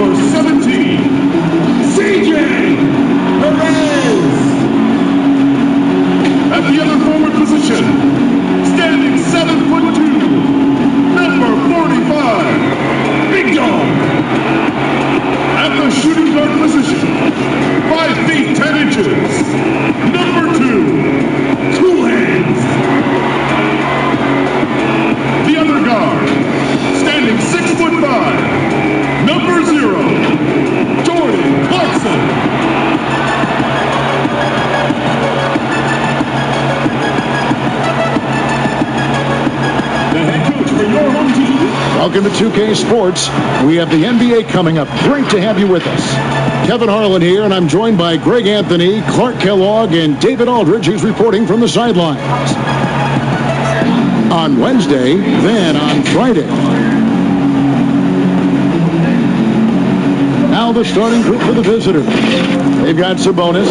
number 17, CJ Perez. At the other forward position, standing 7'2", number 45, Big Dog. At the shooting guard position, 5 feet 10 inches, number 2, Cool Hands. The other guard, standing 6'5", number 0, Jordan Clarkson. The head coach for your home team. Welcome to 2K Sports. We have the NBA coming up. Great to have you with us. Kevin Harlan here, and I'm joined by Greg Anthony, Clark Kellogg, and David Aldridge, who's reporting from the sidelines. On Wednesday, then on Friday. Now the starting group for the visitors. They've got Sabonis.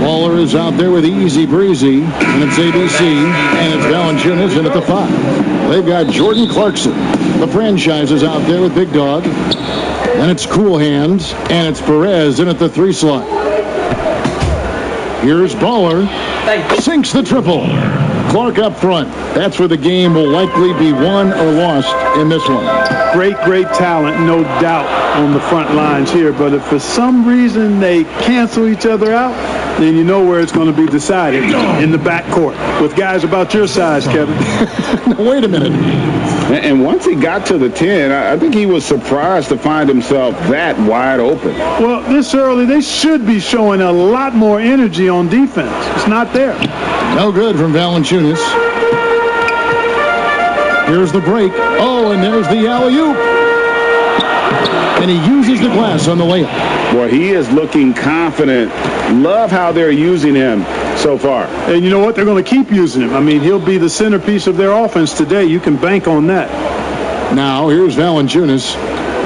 Waller is out there with Easy Breezy, and it's ABC, and it's Valanciunas in at the 5. They've got Jordan Clarkson. The franchise is out there with Big Dog. And it's Cool Hands, and it's Perez in at the 3 slot. Here's Baller. Sinks the triple. Clark up front. That's where the game will likely be won or lost in this one. Great talent, no doubt, on the front lines here. But if for some reason they cancel each other out, then you know where it's going to be decided, in the backcourt, with guys about your size, Kevin. Wait a minute. And once he got to the 10, I think he was surprised to find himself that wide open. Well, this early, they should be showing a lot more energy on defense. It's not there. No good from Valanciunas. Here's the break. Oh, and there's the alley-oop. And he uses the glass on the layup. Boy, he is looking confident. Love how they're using him so far. And you know what? They're going to keep using him. I mean, he'll be the centerpiece of their offense today. You can bank on that. Now, here's Valanciunas.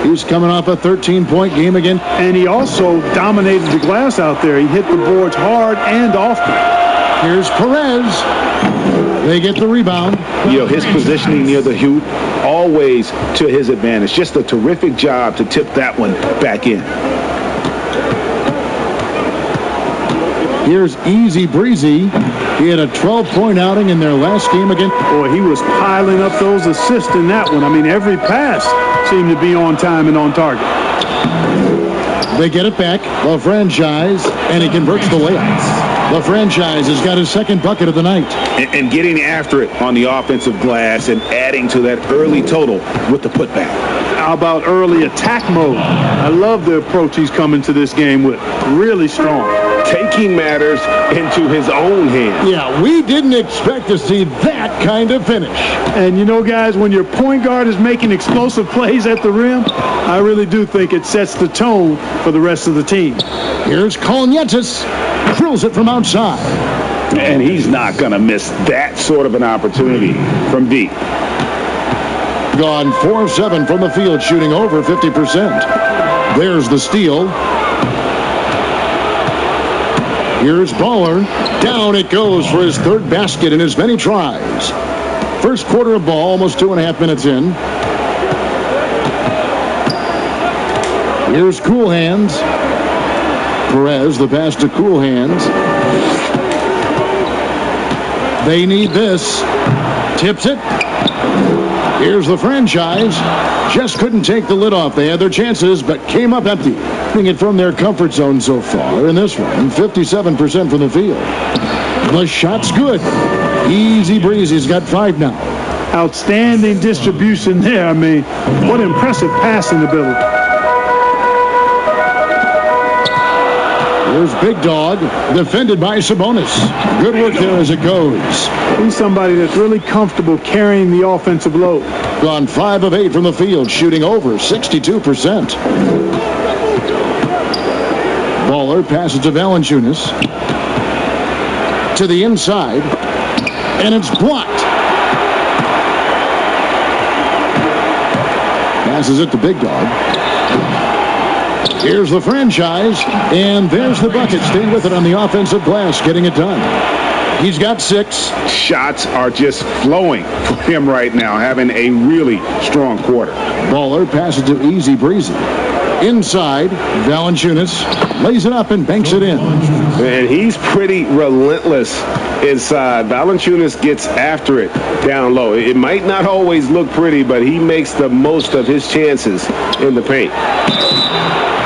He's coming off a 13-point game again. And he also dominated the glass out there. He hit the boards hard and often. Here's Perez. They get the rebound. You know, his positioning near the hoop, always to his advantage. Just a terrific job to tip that one back in. Here's Easy Breezy. He had a 12-point outing in their last game again. Boy, he was piling up those assists in that one. I mean, every pass seemed to be on time and on target. They get it back. The franchise, and he converts the layup. The franchise has got his second bucket of the night. And getting after it on the offensive glass and adding to that early total with the putback. How about early attack mode? I love the approach he's coming to this game with. Really strong. Taking matters into his own hands. Yeah, we didn't expect to see that kind of finish. And you know, guys, when your point guard is making explosive plays at the rim, I really do think it sets the tone for the rest of the team. Here's Kolnietis. Drills it from outside. And he's not going to miss that sort of an opportunity from deep. Gone 4 of 7 from the field, shooting over 50%. There's the steal. Here's Baller. Down it goes for his 3rd basket in as many tries. First quarter of ball, almost 2.5 minutes in. Here's Cool Hands. Perez, the pass to Cool Hands. They need this. Tips it. Here's the franchise. Just couldn't take the lid off. They had their chances, but came up empty. Putting it from their comfort zone so far in this one. 57% from the field. The shot's good. Easy Breezy's got 5 now. Outstanding distribution there. I mean, what impressive passing ability. Here's Big Dog, defended by Sabonis. Good work there as it goes. He's somebody that's really comfortable carrying the offensive load. Gone 5 of 8 from the field, shooting over 62%. Baller passes to Valanciunas. To the inside, and it's blocked. Passes it to Big Dog. Here's the franchise, and there's the bucket. Stay with it on the offensive glass, getting it done. He's got 6. Shots are just flowing for him right now, having a really strong quarter. Baller passes to Easy Breezy. Inside, Valanciunas lays it up and banks it in. And he's pretty relentless inside. Valanciunas gets after it down low. It might not always look pretty, but he makes the most of his chances in the paint.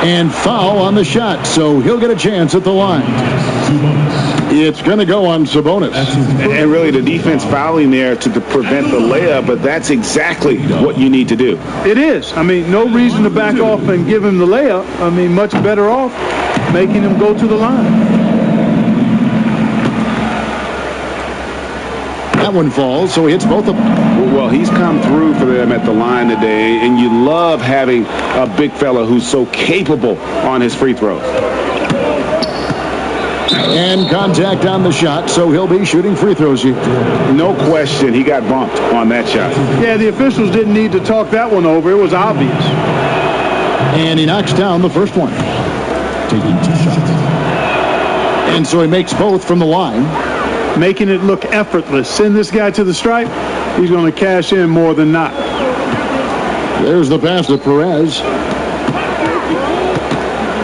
And foul on the shot, so he'll get a chance at the line. It's going to go on Sabonis. And really the defense fouling there to prevent the layup, but that's exactly what you need to do. It is. I mean, no reason to back off and give him the layup. I mean, much better off making him go to the line. That one falls, so he hits both of them. Well, he's come through for them at the line today, and you love having a big fella who's so capable on his free throws. And contact on the shot, so he'll be shooting free throws here. No question, he got bumped on that shot. Yeah, the officials didn't need to talk that one over. It was obvious. And he knocks down the first one. Taking 2 shots. And so he makes both from the line. Making it look effortless. Send this guy to the stripe, he's going to cash in more than not. There's the pass to Perez.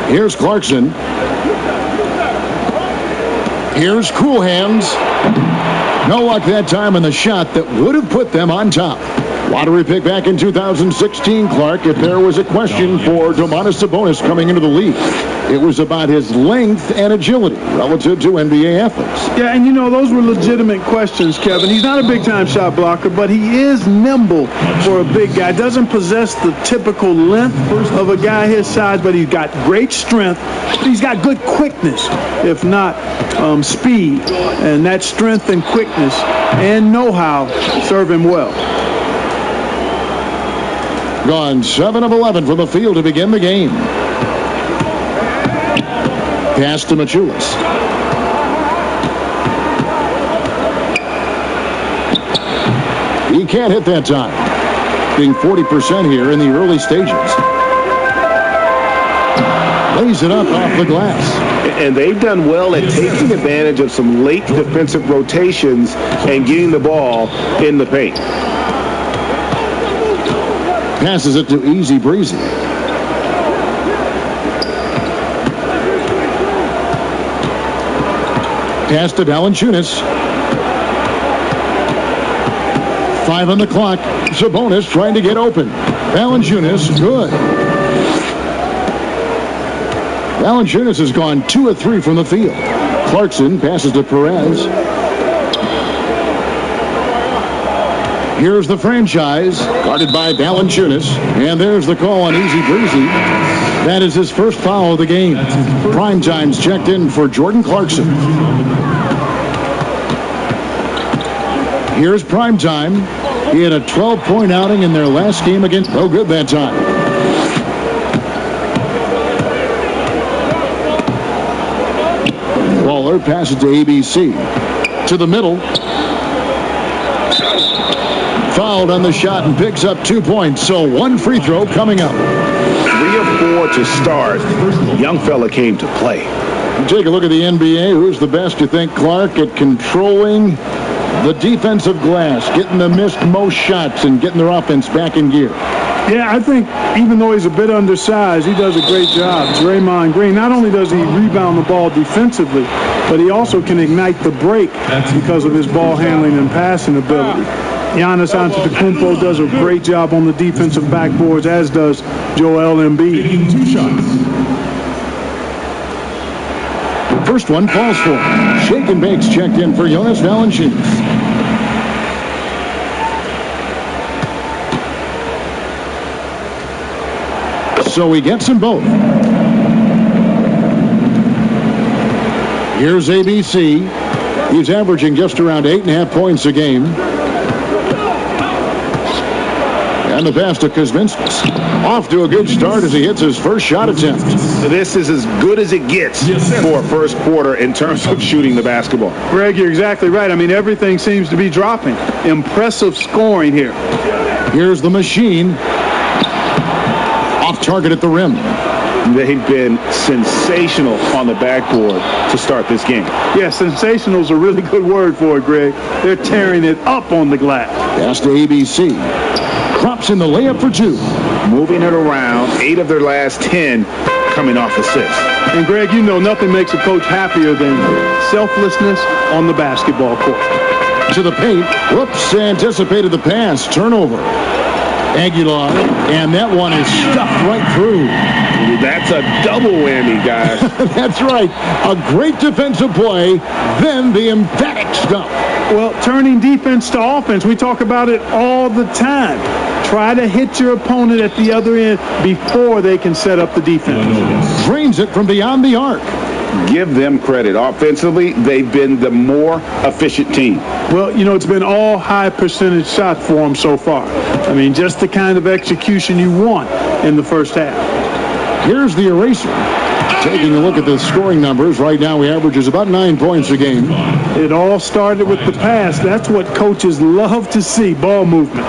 Here's Clarkson. Here's Cool Hands. No luck that time on the shot that would have put them on top. Lottery pick back in 2016, Clark, if there was a question for Domantas Sabonis coming into the league, it was about his length and agility relative to NBA athletes. Yeah, and you know, those were legitimate questions, Kevin. He's not a big-time shot blocker, but he is nimble for a big guy. Doesn't possess the typical length of a guy his size, but he's got great strength. He's got good quickness, if not speed. And that strength and quickness and know-how serve him well. Gone 7 of 11 from the field to begin the game. Pass to Machulis. He can't hit that time. Being 40% here in the early stages. Lays it up off the glass. And they've done well at taking advantage of some late defensive rotations and getting the ball in the paint. Passes it to Easy Breezy. Pass to Valanciunas. 5 on the clock. Sabonis trying to get open. Valanciunas, good. Valanciunas has gone 2 of 3 from the field. Clarkson passes to Perez. Here's the franchise, guarded by Valanciunas. And there's the call on Easy Breezy. That is his first foul of the game. Prime time's checked in for Jordan Clarkson. Here's Prime Time. He had a 12-point outing in their last game against no good that time. Waller passes to ABC. To the middle. Fouled on the shot and picks up 2 points. So 1 free throw coming up. 3 of 4 to start. Young fella came to play. You take a look at the NBA. Who's the best, you think, Clark, at controlling the defensive glass, getting the missed most shots and getting their offense back in gear? Yeah, I think even though he's a bit undersized, he does a great job. Draymond Green, not only does he rebound the ball defensively, but he also can ignite the break because of his ball handling and passing ability. Giannis Antetokounmpo does a great job on the defensive backboards, as does Joel Embiid. Taking 2 shots. First one falls for him. Shake and Bakes checked in for Jonas Valanciunas. So he gets them both. Here's ABC. He's averaging just around 8.5 points a game. And the pass to Kuzminskis. Off to a good start as he hits his first shot attempt. This is as good as it gets for a first quarter in terms of shooting the basketball. Greg, you're exactly right. I mean, everything seems to be dropping. Impressive scoring here. Here's the machine. Off target at the rim. They've been sensational on the backboard to start this game. Yeah, sensational is a really good word for it, Greg. They're tearing it up on the glass. Pass to ABC. Drops in the layup for 2. moving it around. 8 of their last 10 coming off assists. And, Greg, you know nothing makes a coach happier than selflessness on the basketball court. To the paint. Whoops, anticipated the pass. Turnover. Aguilar, and that one is stuffed right through. That's a double whammy, guys. That's right. A great defensive play, then the emphatic stuff. Well, turning defense to offense, we talk about it all the time. Try to hit your opponent at the other end before they can set up the defense. Drains it from beyond the arc. Give them credit. Offensively, they've been the more efficient team. Well, you know, it's been all high percentage shots for them so far. I mean, just the kind of execution you want in the first half. Here's the eraser. Taking a look at the scoring numbers, right now he averages about 9 points a game. It all started with the pass. That's what coaches love to see, ball movement.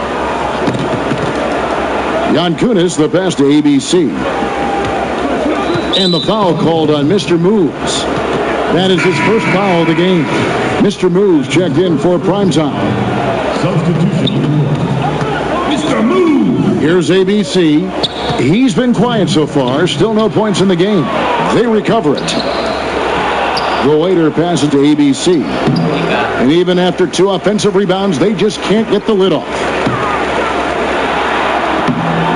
Yankunis, the pass to ABC. And the foul called on Mr. Moves. That is his first foul of the game. Mr. Moves checked in for prime time. Substitution. Mr. Move. Here's ABC. He's been quiet so far. Still no points in the game. They recover it. The waiter passes to ABC. And even after 2 offensive rebounds, they just can't get the lid off.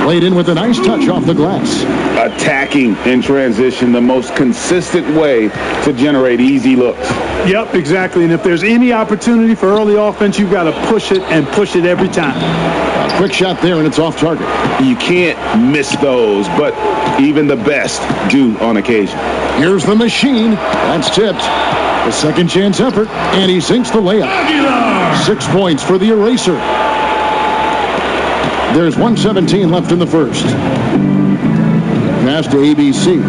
Laid in with a nice touch off the glass. Attacking in transition, the most consistent way to generate easy looks. Yep, exactly. And if there's any opportunity for early offense, you've got to push it and push it every time. A quick shot there, and it's off target. You can't miss those, but even the best do on occasion. Here's the machine. That's tipped. A second chance effort, and he sinks the layup. 6 points for the eraser. There's 1:17 left in the first. Pass to ABC.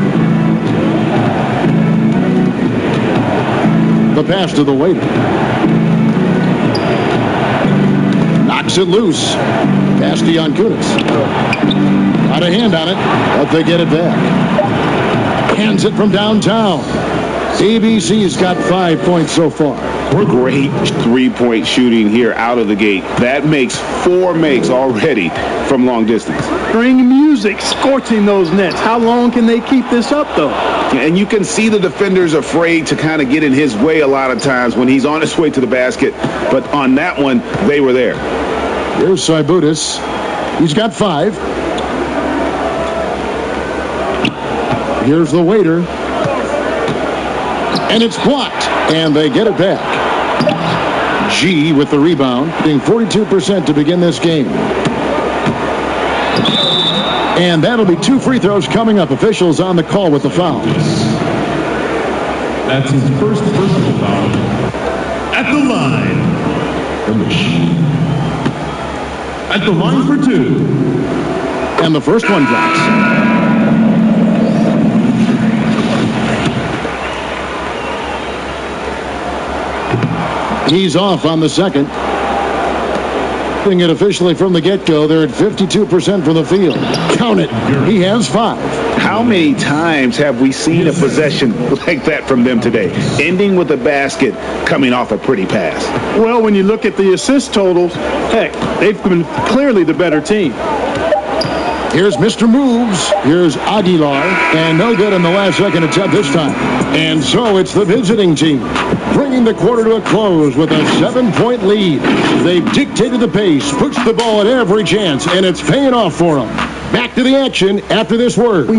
The pass to the waiter. Knocks it loose. Pass to Yankunis. Got a hand on it, but they get it back. Hands it from downtown. ABC's got 5 points so far. Great three-point shooting here out of the gate. That makes 4 makes already from long distance. Bring music, scorching those nets. How long can they keep this up, though? And you can see the defenders afraid to kind of get in his way a lot of times when he's on his way to the basket. But on that one, they were there. Here's Saibutis. He's got 5. Here's the waiter. And it's blocked. And they get it back. G with the rebound, being 42% to begin this game. And that'll be 2 free throws coming up. Officials on the call with the foul. That's his first personal foul. At the line. The machine. At the line for 2. And the first one drops. He's off on the second. Putting it officially from the get-go, they're at 52% from the field. Count it. He has 5. How many times have we seen a possession like that from them today? Ending with a basket, coming off a pretty pass. Well, when you look at the assist totals, heck, they've been clearly the better team. Here's Mr. Moves. Here's Aguilar. And no good in the last second attempt this time. And so it's the visiting team, bringing the quarter to a close with a 7-point lead. They've dictated the pace, pushed the ball at every chance, and it's paying off for them. Back to the action after this word.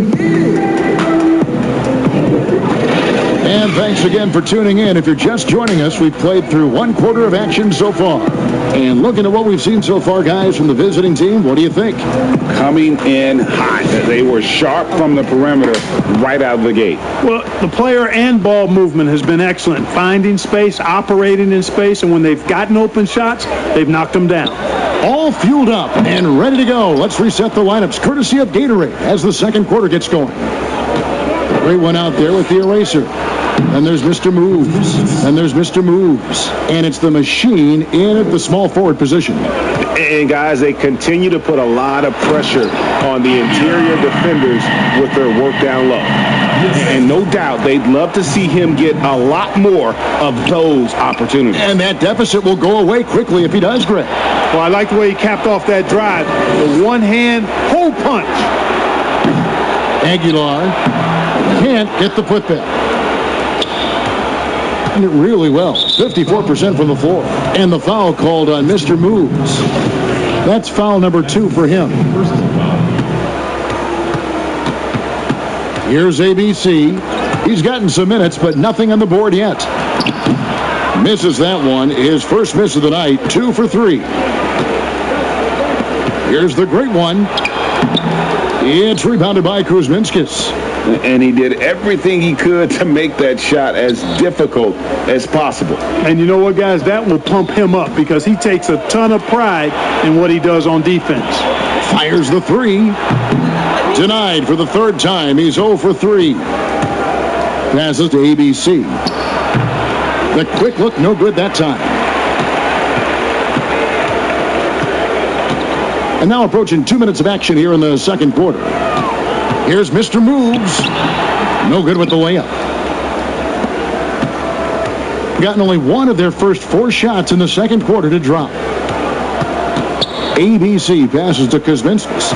And thanks again for tuning in. If you're just joining us, we've played through 1 quarter of action so far. And looking at what we've seen so far, guys, from the visiting team, what do you think? Coming in hot. They were sharp from the perimeter right out of the gate. Well, the player and ball movement has been excellent. Finding space, operating in space, and when they've gotten open shots, they've knocked them down. All fueled up and ready to go. Let's reset the lineups, courtesy of Gatorade, as the second quarter gets going. Great one out there with the eraser. And there's Mr. Moves. And there's Mr. Moves. And it's the machine in at the small forward position. And, guys, they continue to put a lot of pressure on the interior defenders with their work down low. And no doubt they'd love to see him get a lot more of those opportunities. And that deficit will go away quickly if he does, Greg. Well, I like the way he capped off that drive. The one-hand hole punch. Aguilar can't get the putback. And it really well. 54% from the floor. And the foul called on Mr. Moves. That's foul number 2 for him. Here's ABC. He's gotten some minutes, but nothing on the board yet. Misses that one. His first miss of the night. 2 for 3. Here's the great one. It's rebounded by Kuzminskis. And he did everything he could to make that shot as difficult as possible. And you know what, guys? That will pump him up because he takes a ton of pride in what he does on defense. Fires the 3. Denied for the 3rd time. He's 0 for 3. Passes to ABC. The quick look, no good that time. And now approaching 2 minutes of action here in the second quarter. Here's Mr. Moves. No good with the layup. Gotten only one of their first 4 shots in the second quarter to drop. ABC passes to Kuzminskis.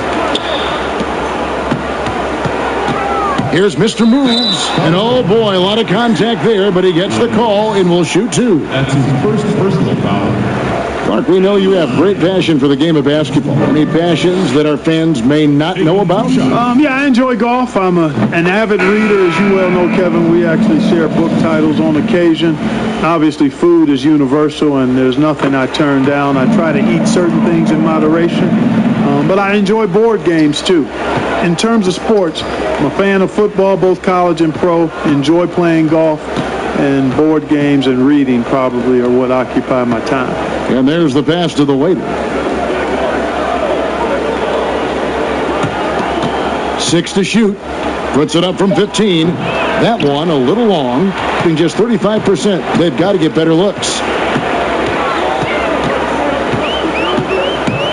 Here's Mr. Moves. And oh boy, a lot of contact there, but he gets the call and will shoot 2. That's his first personal foul. Clark, we know you have great passion for the game of basketball. Any passions that our fans may not know about? Yeah, I enjoy golf. I'm an avid reader, as you well know, Kevin. We actually share book titles on occasion. Obviously, food is universal, and there's nothing I turn down. I try to eat certain things in moderation, but I enjoy board games, too. In terms of sports, I'm a fan of football, both college and pro. Enjoy playing golf, and board games and reading probably are what occupy my time. And there's the pass to the waiter. 6 to shoot. Puts it up from 15. That one a little long. Being just 35%. They've got to get better looks.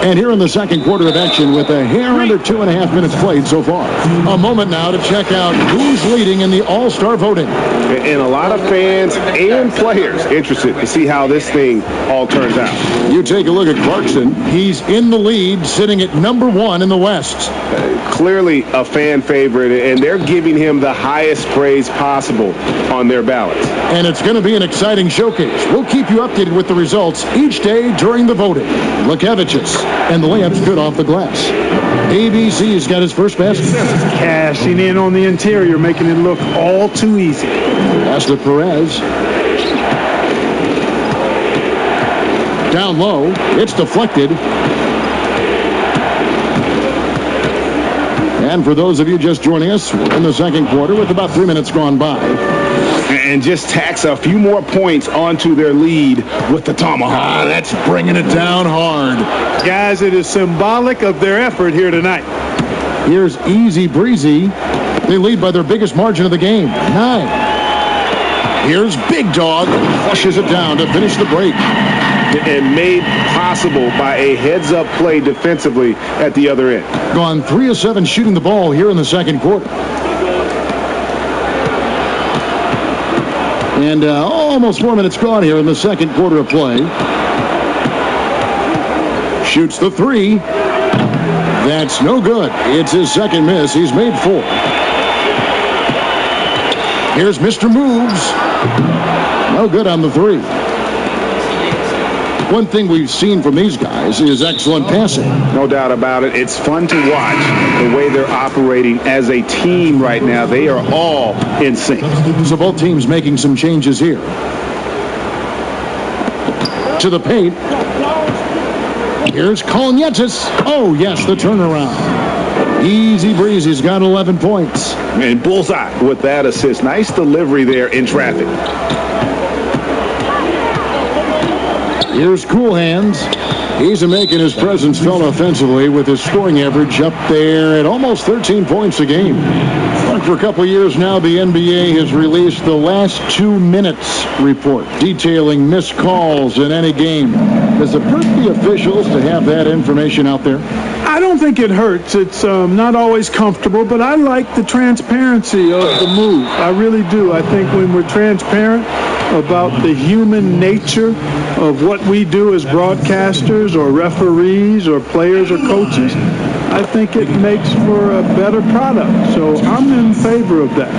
And here in the second quarter of action with a hair under 2.5 minutes played so far. A moment now to check out who's leading in the All-Star voting. And a lot of fans and players interested to see how this thing all turns out. You take a look at Clarkson. He's in the lead, sitting at number 1 in the West. Clearly a fan favorite, and they're giving him the highest praise possible on their ballots. And it's going to be an exciting showcase. We'll keep you updated with the results each day during the voting. Lukevicius, and the layup's good off the glass. ABC's got his first basket. Cashing in on the interior, making it look all too easy. Pass to Perez. Down low. It's deflected. And for those of you just joining us, we're in the second quarter with about 3 minutes gone by. And just tacks a few more points onto their lead with the tomahawk. That's bringing it down hard. Guys, it is symbolic of their effort here tonight. Here's Easy Breezy. They lead by their biggest margin of the game, 9. Here's Big Dog. Flushes it down to finish the break. And made possible by a heads-up play defensively at the other end. Gone 3 of 7 shooting the ball here in the second quarter. And almost 4 minutes gone here in the second quarter of play. Shoots the 3. That's no good. It's his second miss. He's made 4. Here's Mr. Moves. No good on the 3. One thing we've seen from these guys is excellent passing. No doubt about it. It's fun to watch the way they're operating as a team right now. They are all in sync. So both teams making some changes here. To the paint. Here's Kolnietis. Oh, yes, the turnaround. Easy Breezy's got 11 points. And bullseye with that assist. Nice delivery there in traffic. Here's Cool Hands. He's making his presence felt offensively with his scoring average up there at almost 13 points a game. For a couple of years now, the NBA has released the last 2 minutes report detailing missed calls in any game. Does it hurt the officials to have that information out there? I don't think it hurts. It's not always comfortable, but I like the transparency of the move. I really do. I think when we're transparent about the human nature of what we do as broadcasters or referees or players or coaches, I think it makes for a better product. So I'm in favor of that.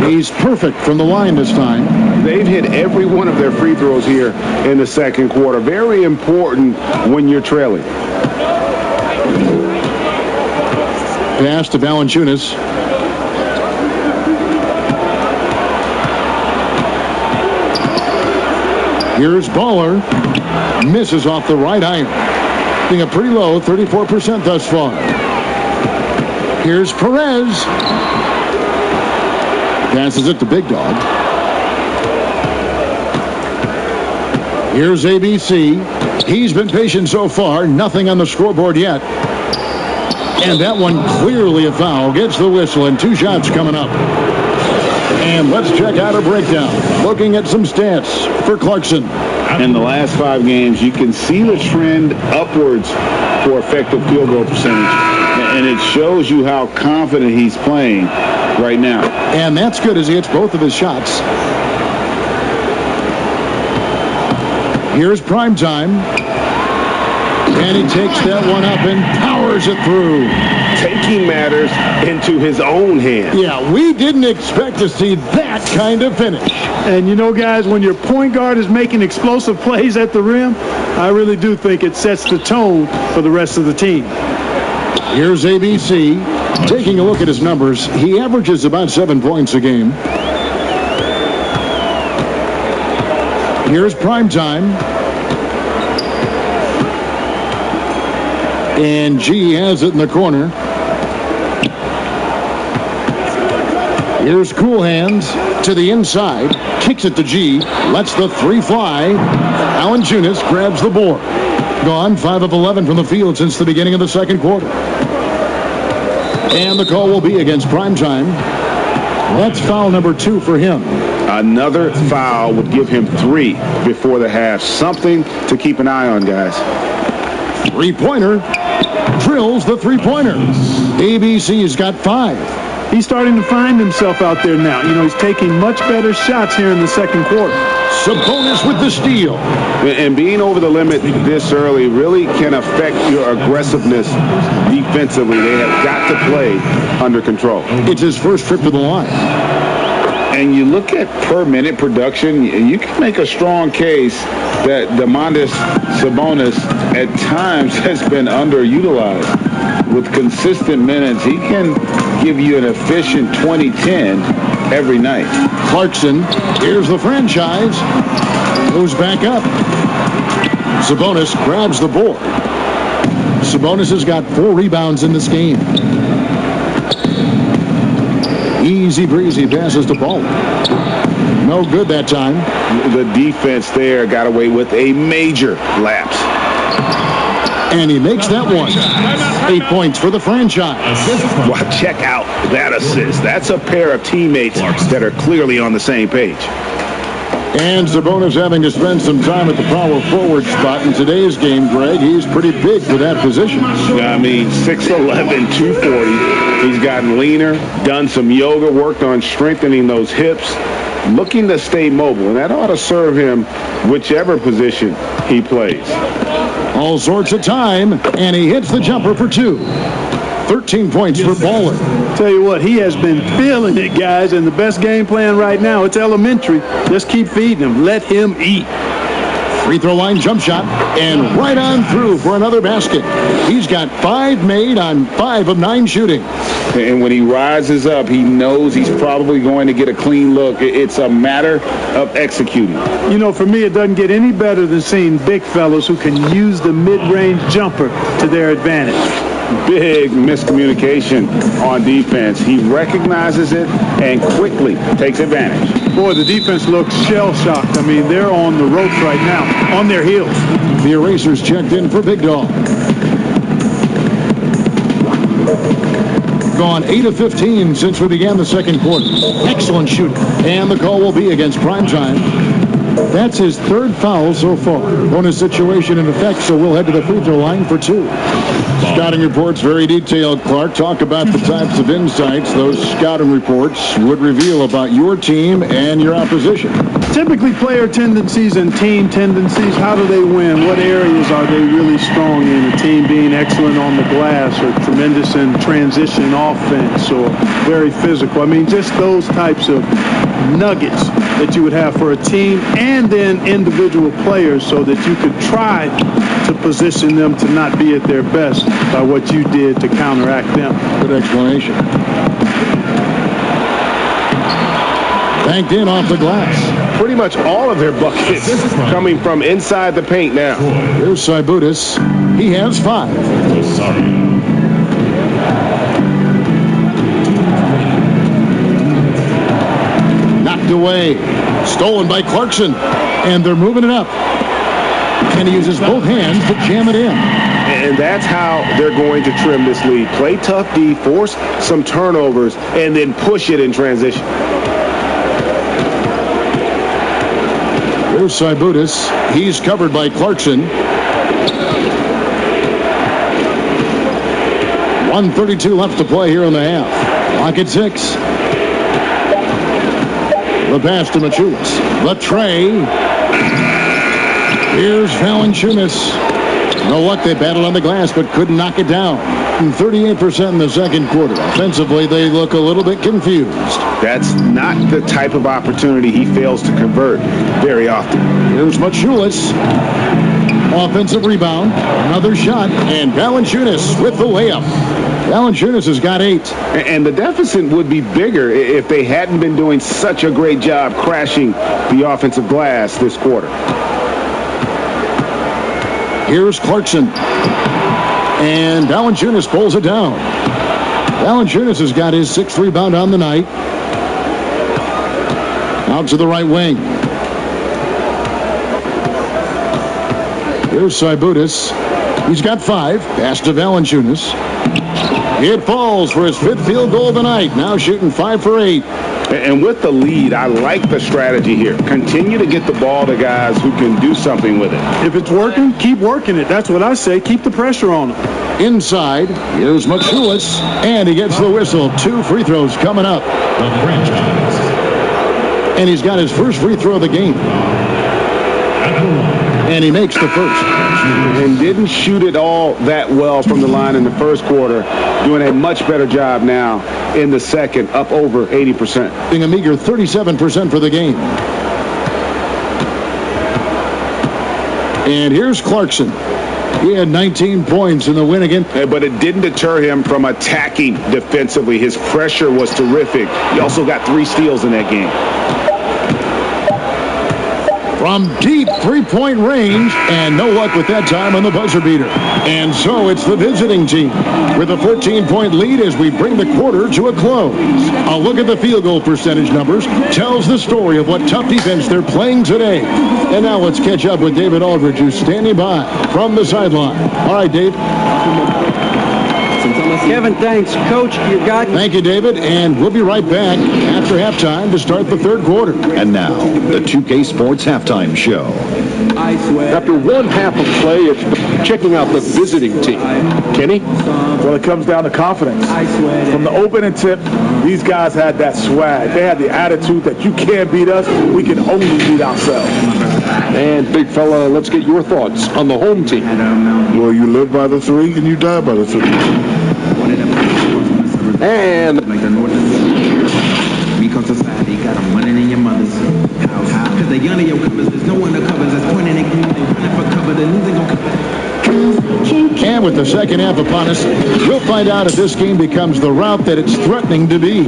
He's perfect from the line this time. They've hit every one of their free throws here in the second quarter. Very important when you're trailing. Pass to Valanciunas. Here's Baller. Misses off the right iron. Being a pretty low 34% thus far. Here's Perez. Passes it to Big Dog. Here's ABC. He's been patient so far. Nothing on the scoreboard yet. And that one clearly a foul. Gets the whistle and 2 shots coming up. And let's check out a breakdown. Looking at some stats for Clarkson. In the last 5 games, you can see the trend upwards for effective field goal percentage. And it shows you how confident he's playing right now. And that's good as he hits both of his shots. Here's prime time. And he takes that one up and powers it through. Taking matters into his own hands. Yeah, we didn't expect to see that kind of finish. And you know, guys, when your point guard is making explosive plays at the rim, I really do think it sets the tone for the rest of the team. Here's ABC. Taking a look at his numbers, he averages about 7 points a game. Here's prime time. And G has it in the corner. Here's Cool Hands to the inside. Kicks it to G. Lets the 3 fly. Valanciunas grabs the board. Gone 5 of 11 from the field since the beginning of the second quarter. And the call will be against Primetime. That's foul number 2 for him. Another foul would give him 3 before the half. Something to keep an eye on, guys. 3-pointer. Drills the 3-pointer. ABC's got 5. He's starting to find himself out there now. You know, he's taking much better shots here in the second quarter. Sabonis with the steal. And being over the limit this early really can affect your aggressiveness defensively. They have got to play under control. It's his first trip to the line. And you look at per minute production, you can make a strong case that Domantas Sabonis at times has been underutilized. With consistent minutes, he can give you an efficient 20-10 every night. Clarkson, here's the franchise. Goes back up. Sabonis grabs the board. Sabonis has got 4 rebounds in this game. Easy breezy passes to Ball. No good that time. The defense there got away with a major lapse. And he makes that one. 8 points for the franchise. Well, check out that assist. That's a pair of teammates that are clearly on the same page. And Sabonis having to spend some time at the power forward spot in today's game, Greg. He's pretty big for that position. I mean, 6'11", 240. He's gotten leaner, done some yoga, worked on strengthening those hips, looking to stay mobile. And that ought to serve him whichever position he plays. All sorts of time, and he hits the jumper for 2. 13 points for Baller. Tell you what, he has been feeling it, guys, and the best game plan right now, it's elementary. Just keep feeding him. Let him eat. Free throw line jump shot, and right on through for another basket. He's got 5 made on 5 of 9 shooting. And when he rises up, he knows he's probably going to get a clean look. It's a matter of executing. You know, for me, it doesn't get any better than seeing big fellas who can use the mid-range jumper to their advantage. Big miscommunication on defense. He recognizes it and quickly takes advantage. Boy, the defense looks shell-shocked. I mean, they're on the ropes right now, on their heels. The erasers checked in for Big Dog. Gone 8 of 15 since we began the second quarter. Excellent shooting. And the call will be against Primetime. That's his third foul so far. Bonus situation in effect, so we'll head to the free throw line for 2. Scouting reports, very detailed, Clark. Talk about the types of insights those scouting reports would reveal about your team and your opposition. Typically, player tendencies and team tendencies. How do they win? What areas are they really strong in? A team being excellent on the glass or tremendous in transition offense or very physical. I mean, just those types of nuggets that you would have for a team and then individual players so that you could try to position them to not be at their best by what you did to counteract them. Good explanation. Banked in off the glass. Pretty much all of their buckets coming from inside the paint now. Here's Saibutis. He has 5. Sorry. Knocked away. Stolen by Clarkson. And they're moving it up. And he uses both hands to jam it in. And that's how they're going to trim this lead. Play tough D, force some turnovers, and then push it in transition. Here's Saibutis. He's covered by Clarkson. 1:32 left to play here in the half. Clock at 6. The pass to Machulis. The tray. Here's Valanciunas. You know what? They battled on the glass but couldn't knock it down. 38% in the second quarter. Offensively, they look a little bit confused. That's not the type of opportunity he fails to convert very often. Here's Machulis. Offensive rebound. Another shot. And Valanciunas with the layup. Valanciunas has got 8. And the deficit would be bigger if they hadn't been doing such a great job crashing the offensive glass this quarter. Here's Clarkson. And Valanciunas pulls it down. Valanciunas has got his 6th rebound on the night. Out to the right wing. Here's Saibutis. He's got 5. Pass to Valanciunas. It falls for his 5th field goal of the night. Now shooting 5 for 8. And with the lead, I like the strategy here. Continue to get the ball to guys who can do something with it. If it's working, keep working it. That's what I say. Keep the pressure on them. Inside, here's Machulis, and he gets the whistle. 2 free throws coming up. The franchise. And he's got his first free throw of the game. And he makes the first. And didn't shoot it all that well from the line in the first quarter. Doing a much better job now in the second, up over 80%. Being a meager 37% for the game. And here's Clarkson. He had 19 points in the win again. But it didn't deter him from attacking defensively. His pressure was terrific. He also got 3 steals in that game. From deep three-point range, and no luck with that time on the buzzer beater. And so it's the visiting team with a 14-point lead as we bring the quarter to a close. A look at the field goal percentage numbers tells the story of what tough defense they're playing today. And now let's catch up with David Aldridge, who's standing by from the sideline. All right, Dave. Kevin, thanks. Coach, you got it. Thank you, David. And we'll be right back after halftime to start the third quarter. And now, the 2K Sports Halftime Show. After one half of play, it's checking out the visiting team. Kenny? Well, it comes down to confidence. From the opening tip, these guys had that swag. They had the attitude that you can't beat us, we can only beat ourselves. And big fella, let's get your thoughts on the home team. Well, you live by the 3 and you die by the 3. And because society got them running in your mother's house. Because they gun in your covers, there's no one that covers that's pointing at you. They running for cover, the news ain't gonna cover. And with the second half upon us, we'll find out if this game becomes the route that it's threatening to be.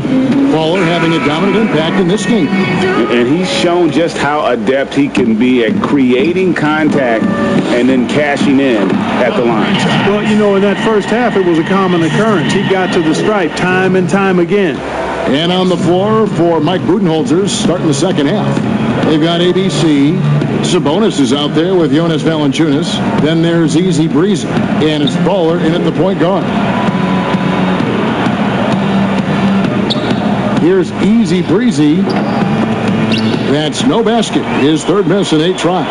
Fowler having a dominant impact in this game. And he's shown just how adept he can be at creating contact and then cashing in at the line. Well, you know, in that first half, it was a common occurrence. He got to the stripe time and time again. And on the floor for Mike Budenholzer starting the second half. They've got ABC. Sabonis is out there with Jonas Valanciunas. Then there's Easy Breezy. And it's Fowler in at the point guard. Here's Easy Breezy. That's no basket. His third miss in 8 tries.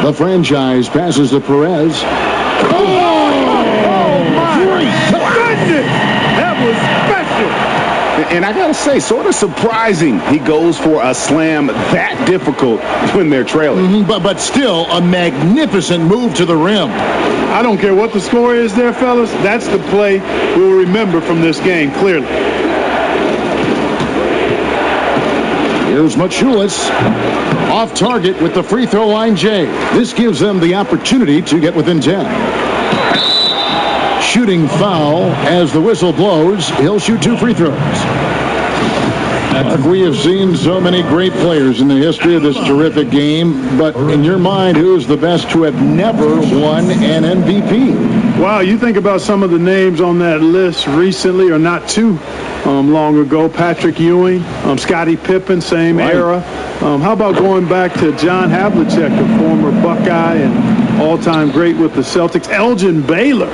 The franchise passes to Perez. That was special. And I got to say, sort of surprising he goes for a slam that difficult when they're trailing. But still a magnificent move to the rim. I don't care what the score is there, fellas. That's the play we'll remember from this game, clearly. Here's Machulis. Off target with the free throw line, Jay. This gives them the opportunity to get within 10. Shooting foul as the whistle blows. He'll shoot 2 free throws. We have seen so many great players in the history of this terrific game, but in your mind, who's the best to have never won an MVP? Wow, you think about some of the names on that list recently, or not too long ago. Patrick Ewing, Scottie Pippen, same era. How about going back to John Havlicek, a former Buckeye and all-time great with the Celtics. Elgin Baylor,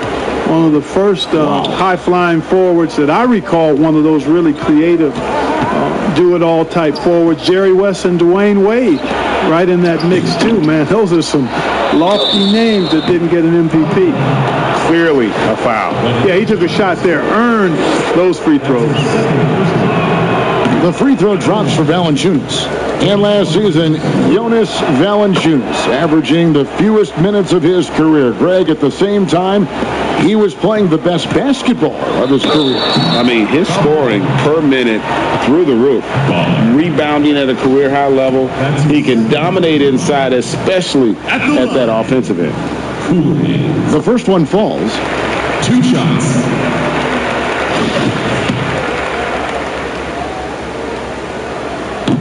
one of the first high-flying forwards that I recall, one of those really creative do-it-all type forwards. Jerry West and Dwayne Wade right in that mix too, man. Those are some lofty names that didn't get an MVP. Clearly a foul. Yeah, he took a shot there, earned those free throws. The free throw drops for Valanciunas. And last season, Jonas Valanciunas averaging the fewest minutes of his career. Greg, at the same time, he was playing the best basketball of his career. I mean, his scoring per minute through the roof. Rebounding at a career high level. He can dominate inside, especially at that offensive end. The first one falls. 2 shots.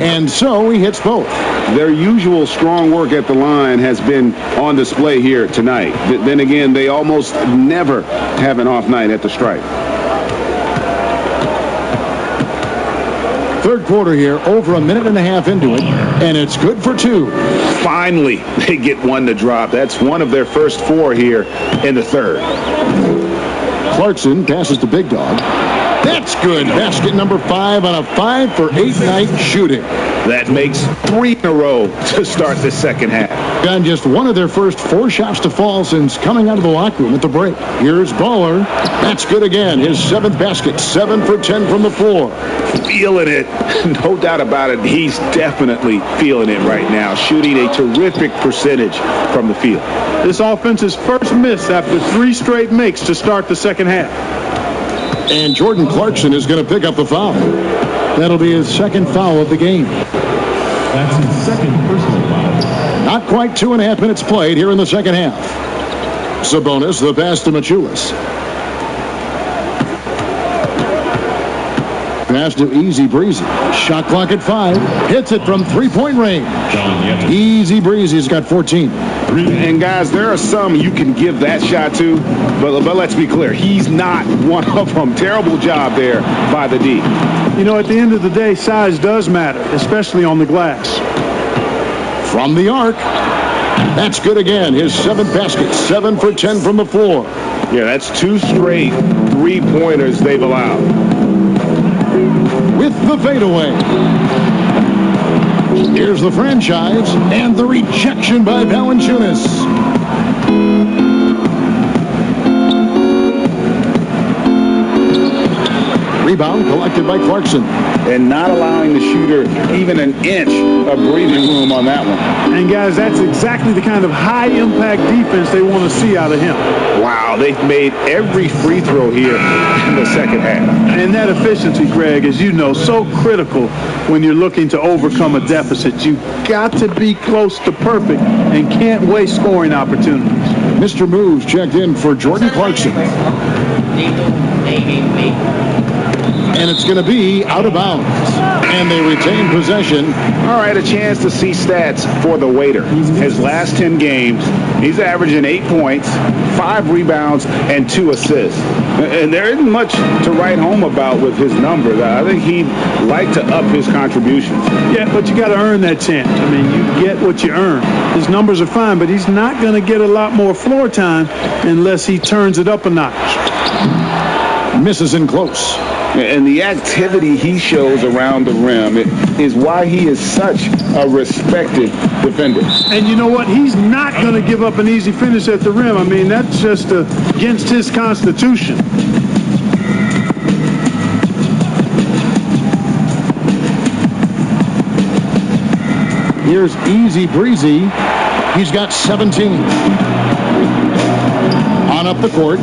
And so he hits both. Their usual strong work at the line has been on display here tonight. Then again, they almost never have an off night at the stripe. Third quarter here, over a minute and a half into it, and it's good for 2. Finally, they get one to drop. That's one of their first 4 here in the third. Clarkson passes to Big Dog. That's good. Basket number 5 on a 5-for-8 night shooting. That makes 3 in a row to start the second half. And just one of their first 4 shots to fall since coming out of the locker room at the break. Here's Baller. That's good again. His 7th basket. 7 for 10 from the floor. Feeling it. No doubt about it. He's definitely feeling it right now. Shooting a terrific percentage from the field. This offense's first miss after 3 straight makes to start the second half. And Jordan Clarkson is going to pick up the foul. That'll be his 2nd foul of the game. That's his 2nd personal foul. Not quite 2.5 minutes played here in the second half. Sabonis, the pass to Machulis. Pass to Easy Breezy. Shot clock at 5. Hits it from 3-point range. Easy Breezy's got 14. And guys, there are some you can give that shot to, but let's be clear, he's not one of them. Terrible job there by the D. You know, at the end of the day, size does matter, especially on the glass. From the arc. That's good again. His 7th basket. 7 for 10 from the floor. Yeah, that's 2 straight 3-pointers they've allowed. With the fadeaway. Here's the franchise and the rejection by Valanciunas. Rebound collected by Clarkson. And not allowing the shooter even an inch of breathing room on that one. And guys, that's exactly the kind of high-impact defense they want to see out of him. Wow, they've made every free throw here in the second half. And that efficiency, Greg, as you know, so critical when you're looking to overcome a deficit. You've got to be close to perfect and can't waste scoring opportunities. Mr. Moves checked in for Jordan Clarkson. And it's going to be out of bounds. And they retain possession. All right, a chance to see stats for the waiter. His last 10 games, he's averaging 8 points, 5 rebounds, and 2 assists. And there isn't much to write home about with his numbers. I think he'd like to up his contributions. Yeah, but you got to earn that chance. I mean, you get what you earn. His numbers are fine, but he's not going to get a lot more floor time unless he turns it up a notch. Misses in close. And the activity he shows around the rim is why he is such a respected defender. And you know what? He's not going to give up an easy finish at the rim. I mean, that's just against his constitution. Here's Easy Breezy. He's got 17. On up the court.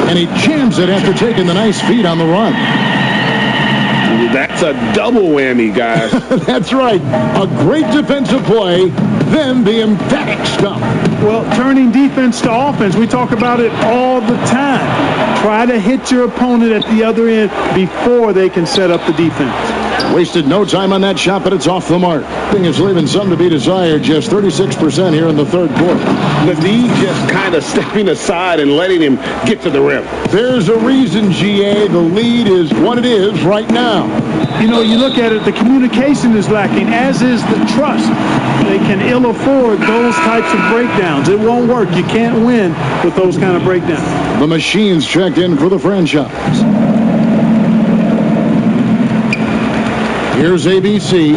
And he jams it after taking the nice feed on the run. That's a double whammy, guys. That's right. A great defensive play, then the emphatic stuff. Well, turning defense to offense, we talk about it all the time. Try to hit your opponent at the other end before they can set up the defense. Wasted no time on that shot, but it's off the mark. Thing is leaving some to be desired. Just 36% here in the third quarter. The league just kind of stepping aside and letting him get to the rim. There's a reason, GA. The lead is what it is right now. You know, you look at it, the communication is lacking, as is the trust. They can ill afford those types of breakdowns. It won't work. You can't win with those kind of breakdowns. The Machines checked in for the franchise. Here's ABC.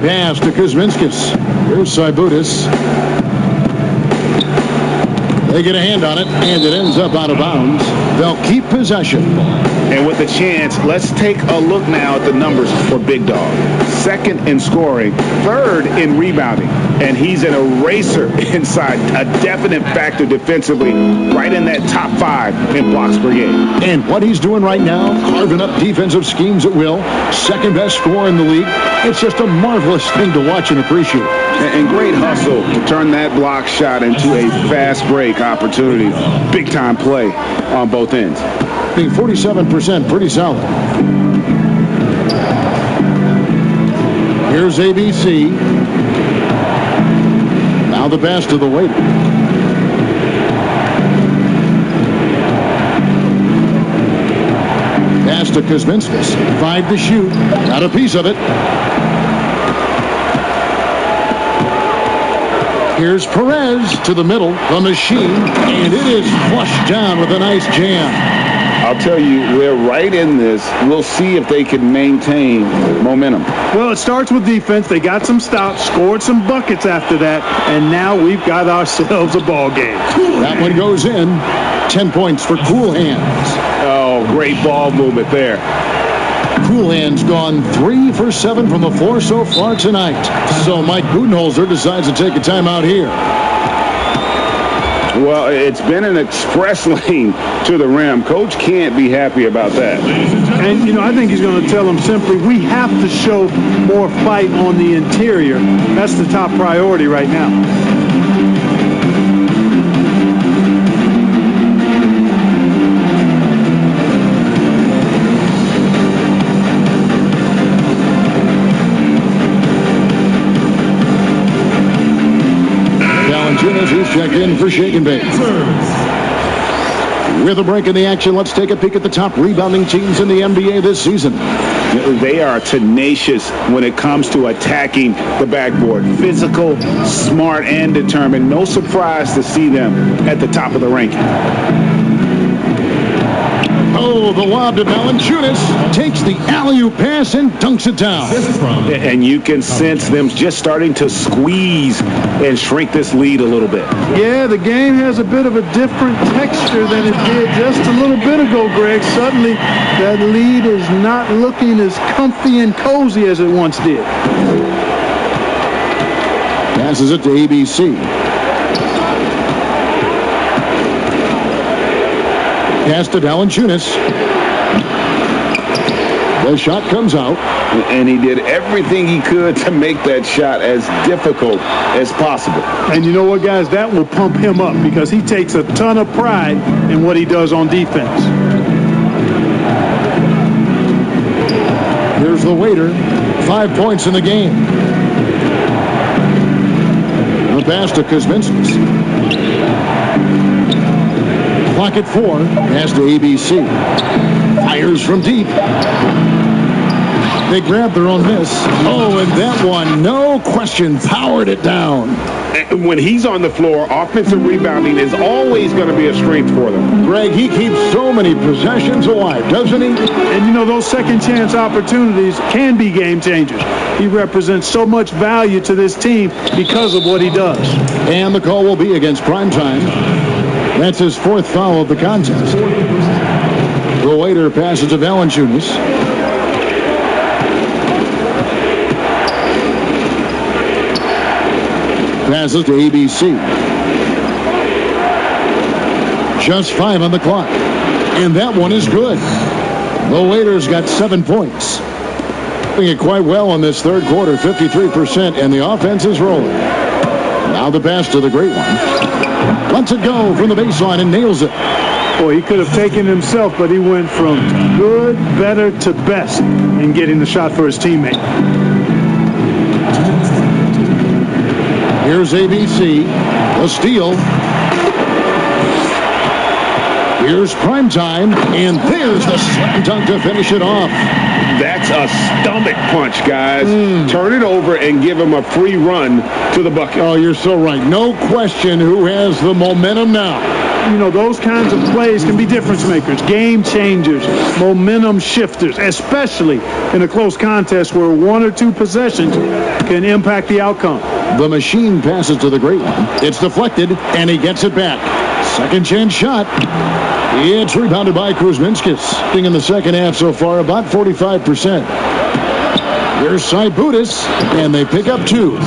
Pass to Kuzminskis. Here's Saibutis. They get a hand on it, and it ends up out of bounds. They'll keep possession. And with the chance, let's take a look now at the numbers for Big Dog. Second in scoring, third in rebounding, and he's an eraser inside, a definite factor defensively, right in that top 5 in blocks per game. And what he's doing right now, carving up defensive schemes at will, second best scorer in the league. It's just a marvelous thing to watch and appreciate. And great hustle to turn that block shot into a fast break opportunity. Big time play on both ends. Being 47%, pretty solid. Here's ABC. Now the pass to the waiter. Pass to Kuzminskis. 5 to shoot. Got a piece of it. Here's Perez to the middle. The Machine. And it is flushed down with a nice jam. I'll tell you, we're right in this. We'll see if they can maintain momentum. Well, it starts with defense. They got some stops, scored some buckets after that, and now we've got ourselves a ball game. That one goes in. 10 points for Cool Hands. Oh, great ball movement there. Cool Hands gone 3 for 7 from the floor so far tonight. So Mike Budenholzer decides to take a timeout here. Well, it's been an express lane to the rim. Coach can't be happy about that. And, you know, I think he's going to tell them simply, we have to show more fight on the interior. That's the top priority right now. He's checked in for Shake and Bake. With a break in the action, let's take a peek at the top rebounding teams in the NBA this season. They are tenacious when it comes to attacking the backboard. Physical, smart, and determined. No surprise to see them at the top of the ranking. Oh, the lob to Valanciunas. Takes the alley-oop pass and dunks it down. And you can sense them just starting to squeeze and shrink this lead a little bit. Yeah, the game has a bit of a different texture than it did just a little bit ago, Greg. Suddenly, that lead is not looking as comfy and cozy as it once did. Passes it to ABC. Pass to Valanciunas. The shot comes out. And he did everything he could to make that shot as difficult as possible. And you know what, guys? That will pump him up because he takes a ton of pride in what he does on defense. Here's the waiter. 5 points in the game. The pass to Kuzminskis. Clock at 4. Pass to ABC. Fires from deep. They grabbed their own miss. Oh, and that one, no question, powered it down. When he's on the floor, offensive rebounding is always going to be a strength for them. Greg, he keeps so many possessions alive, doesn't he? And, you know, those second chance opportunities can be game changers. He represents so much value to this team because of what he does. And the call will be against Primetime. That's his 4th foul of the contest. The waiter passes to Valanciunas. Passes to ABC. Just 5 on the clock. And that one is good. The waiter's got 7 points. Doing it quite well in this third quarter, 53%, and the offense is rolling. Now the pass to the great one. Lets it go from the baseline and nails it. Boy, he could have taken himself, but he went from good, better to best in getting the shot for his teammate. Here's ABC. A steal. Here's Primetime, and there's the slam dunk to finish it off. That's a stomach punch, guys. Turn it over and give him a free run to the bucket. Oh, you're so right. No question who has the momentum now. You know, those kinds of plays can be difference makers, game changers, momentum shifters, especially in a close contest where 1 or 2 possessions can impact the outcome. The machine passes to the great one. It's deflected, and he gets it back. Second chance shot. It's rebounded by Kuzminskis. In the second half so far, about 45%. Here's Saibutis, and they pick up 2.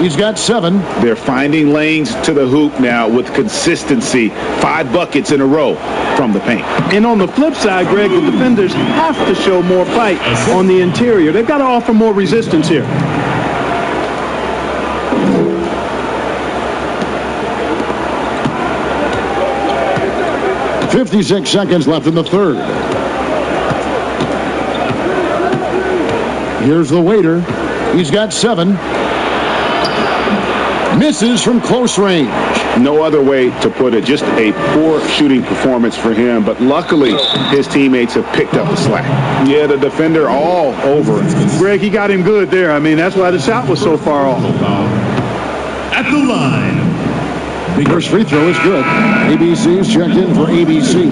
He's got 7. They're finding lanes to the hoop now with consistency. 5 buckets in a row from the paint. And on the flip side, Greg, the defenders have to show more fight on the interior. They've got to offer more resistance here. .56 seconds left in the third. Here's the waiter. He's got 7. Misses from close range. No other way to put it. Just a poor shooting performance for him. But luckily, his teammates have picked up the slack. Yeah, the defender all over it. Greg, he got him good there. I mean, that's why the shot was so far off. At the line. The first free throw is good. ABC's checked in for ABC.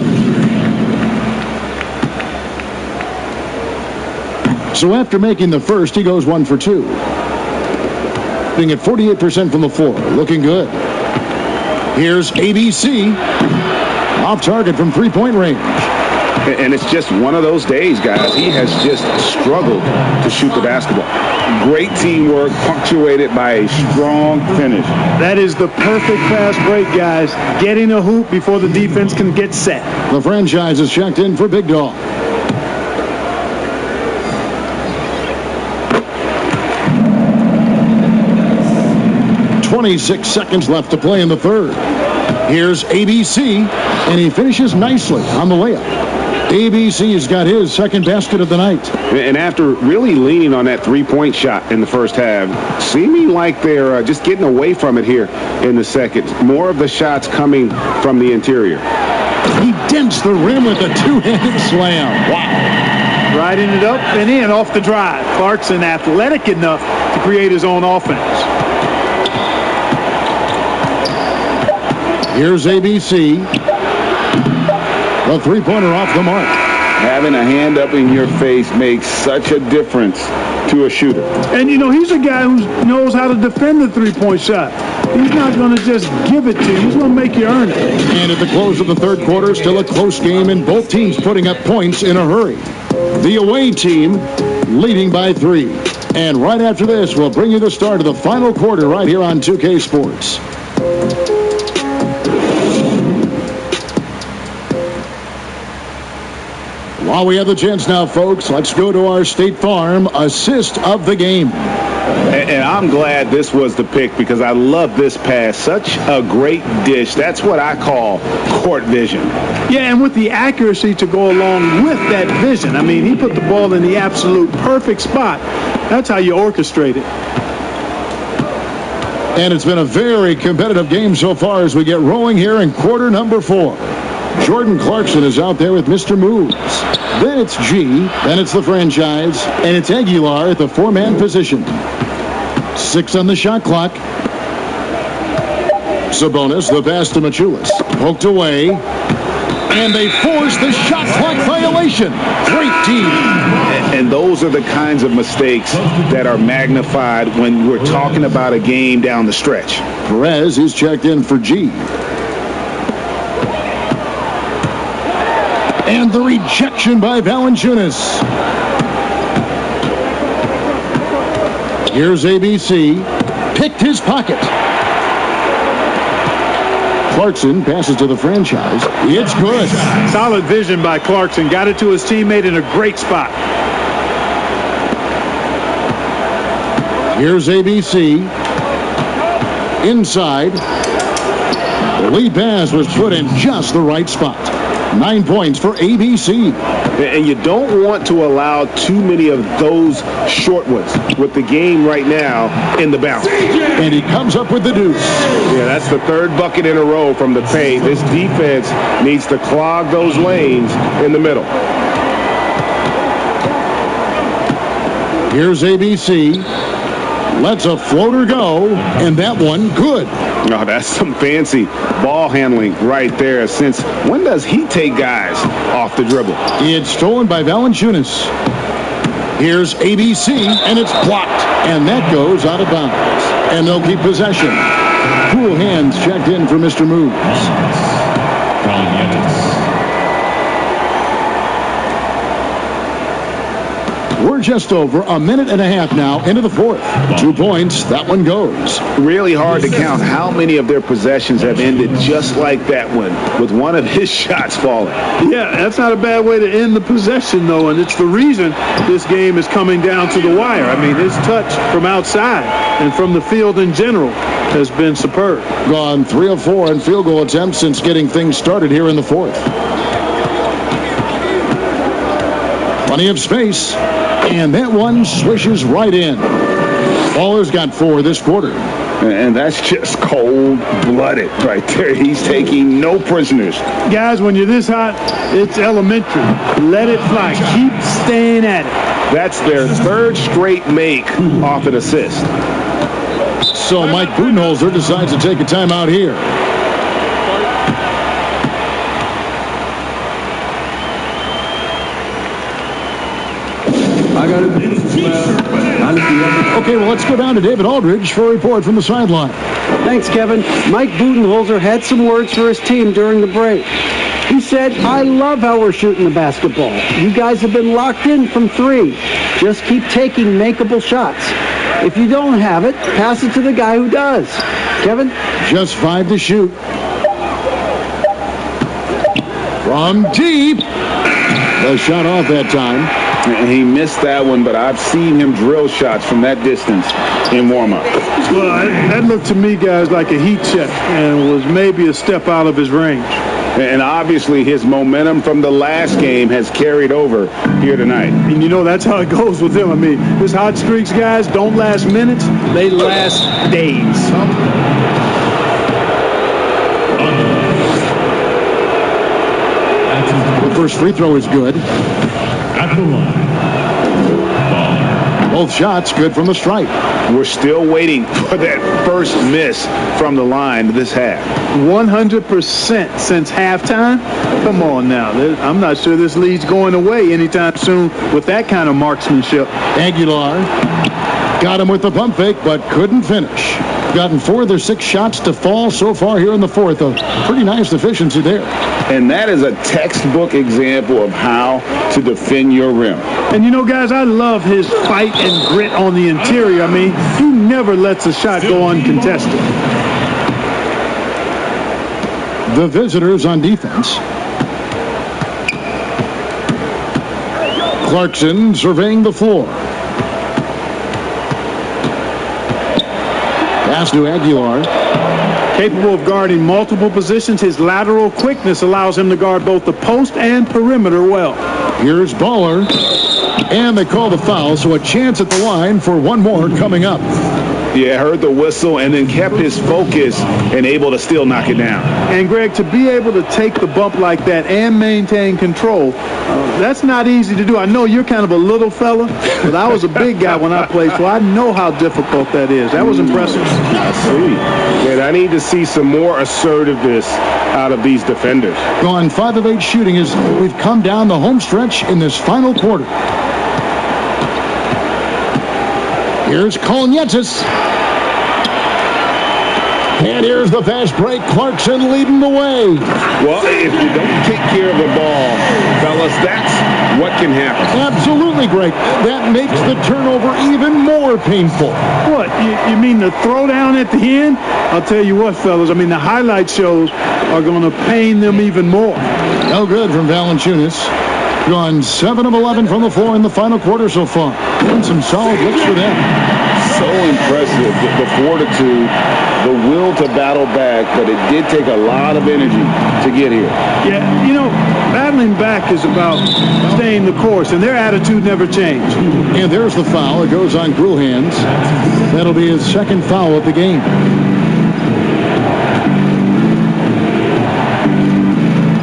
So after making the first, he goes 1 for 2. Being at 48% from the floor. Looking good. Here's ABC. Off target from 3-point range. And it's just one of those days, guys. He has just struggled to shoot the basketball. Great teamwork, punctuated by a strong finish. That is the perfect fast break, guys. Getting a hoop before the defense can get set. The franchise is checked in for Big Dog. .26 seconds left to play in the third. Here's ABC, and he finishes nicely on the layup. ABC's got his second basket of the night. And after really leaning on that 3-point shot in the first half, seeming like they're just getting away from it here in the second. More of the shots coming from the interior. He dents the rim with a 2-handed slam. Wow. Riding it up and in off the drive. Clarkson athletic enough to create his own offense. Here's ABC. The 3-pointer off the mark. Having a hand up in your face makes such a difference to a shooter. And, you know, he's a guy who knows how to defend the 3-point shot. He's not going to just give it to you. He's going to make you earn it. And at the close of the third quarter, still a close game, and both teams putting up points in a hurry. The away team leading by 3. And right after this, we'll bring you the start of the final quarter right here on 2K Sports. While we have the chance now, folks, let's go to our State Farm assist of the game. And I'm glad this was the pick because I love this pass. Such a great dish. That's what I call court vision. Yeah, and with the accuracy to go along with that vision. I mean, he put the ball in the absolute perfect spot. That's how you orchestrate it. And it's been a very competitive game so far as we get rolling here in quarter number 4. Jordan Clarkson is out there with Mr. Moves. Then it's G. Then it's the franchise. And it's Aguilar at the 4-man position. 6 on the shot clock. Sabonis, the pass to Machulis. Poked away. And they force the shot clock violation. Great team. And those are the kinds of mistakes that are magnified when we're talking about a game down the stretch. Perez is checked in for G. And the rejection by Valanciunas. Here's ABC. Picked his pocket. Clarkson passes to the franchise. It's good. Solid vision by Clarkson. Got it to his teammate in a great spot. Here's ABC. Inside. The lead pass was put in just the right spot. 9 points for ABC. And you don't want to allow too many of those short ones with the game right now in the bounce. And he comes up with the deuce. Yeah, that's the third bucket in a row from the paint. This defense needs to clog those lanes in the middle. Here's ABC. Lets a floater go, and that one good. Oh, that's some fancy ball handling right there. Since when does he take guys off the dribble? It's stolen by Valanciunas. Here's ABC, and it's blocked. And that goes out of bounds. And they'll keep possession. Cool hands checked in for Mr. Moves. We're just over a minute and a half now into the fourth. 2 points. That one goes. Really hard to count how many of their possessions have ended just like that one, with one of his shots falling. Yeah, that's not a bad way to end the possession, though, and it's the reason this game is coming down to the wire. I mean, his touch from outside and from the field in general has been superb. Gone 3 of 4 in field goal attempts since getting things started here in the fourth. Plenty of space. And that one swishes right in. Baller's got 4 this quarter. And that's just cold-blooded right there. He's taking no prisoners. Guys, when you're this hot, it's elementary. Let it fly. Keep staying at it. That's their third straight make off an assist. So Mike Budenholzer decides to take a timeout here. Okay, well, let's go down to David Aldridge for a report from the sideline. Thanks, Kevin. Mike Budenholzer had some words for his team during the break. He said, I love how we're shooting the basketball. You guys have been locked in from 3. Just keep taking makeable shots. If you don't have it, pass it to the guy who does. Kevin? Just 5 to shoot. From deep. The shot off that time. And he missed that one, but I've seen him drill shots from that distance in warm-up. Well, that looked to me, guys, like a heat check and was maybe a step out of his range. And obviously his momentum from the last game has carried over here tonight. And you know, that's how it goes with him. I mean, his hot streaks, guys, don't last minutes. They last days. The first free throw is good. At the line. Both shots good from the stripe. We're still waiting for that first miss from the line this half. 100% since halftime? Come on now. I'm not sure this lead's going away anytime soon with that kind of marksmanship. Aguilar got him with the pump fake, but couldn't finish. Gotten 4 of their 6 shots to fall so far here in the fourth. A pretty nice efficiency there. And that is a textbook example of how to defend your rim. And you know, guys, I love his fight and grit on the interior. I mean, he never lets a shot go uncontested. The visitors on defense. Clarkson surveying the floor. Pass to Aguilar. Capable of guarding multiple positions, his lateral quickness allows him to guard both the post and perimeter well. Here's Baller. And they call the foul, so a chance at the line for one more coming up. Yeah, heard the whistle and then kept his focus and able to still knock it down. And, Greg, to be able to take the bump like that and maintain control, That's not easy to do. I know you're kind of a little fella, but I was a big guy when I played, so I know how difficult that is. That was impressive. I see. And I need to see some more assertiveness out of these defenders. Gone 5 of 8 shooting as we've come down the home stretch in this final quarter. Here's Kolnietis. And here's the fast break. Clarkson leading the way. Well, if you don't take care of the ball, fellas, that's what can happen. Absolutely, Greg. That makes the turnover even more painful. What? You mean the throwdown at the end? I'll tell you what, fellas. I mean, the highlight shows are going to pain them even more. No good from Valanciunas. Gone 7 of 11 from the floor in the final quarter so far. And some solid looks for them. So impressive, the fortitude, the will to battle back, but it did take a lot of energy to get here. Yeah, you know, battling back is about staying the course, and their attitude never changed. And there's the foul. It goes on Gruhan's. That'll be his second foul of the game.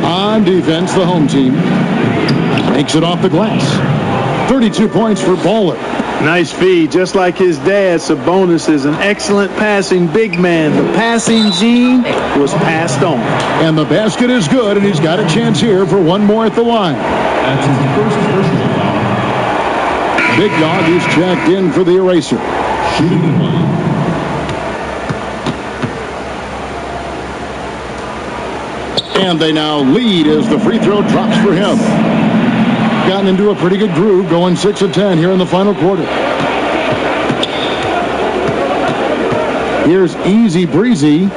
On defense, the home team makes it off the glass. 32 points for Baller. Nice feed. Just like his dad, Sabonis is an excellent passing big man. The passing gene was passed on. And the basket is good, and he's got a chance here for one more at the line. That's his first personal foul. Big Dog is checked in for the eraser. Shooting the line. And they now lead as the free throw drops for him. Gotten into a pretty good groove, going 6 of 10 here in the final quarter. Here's Easy Breezy.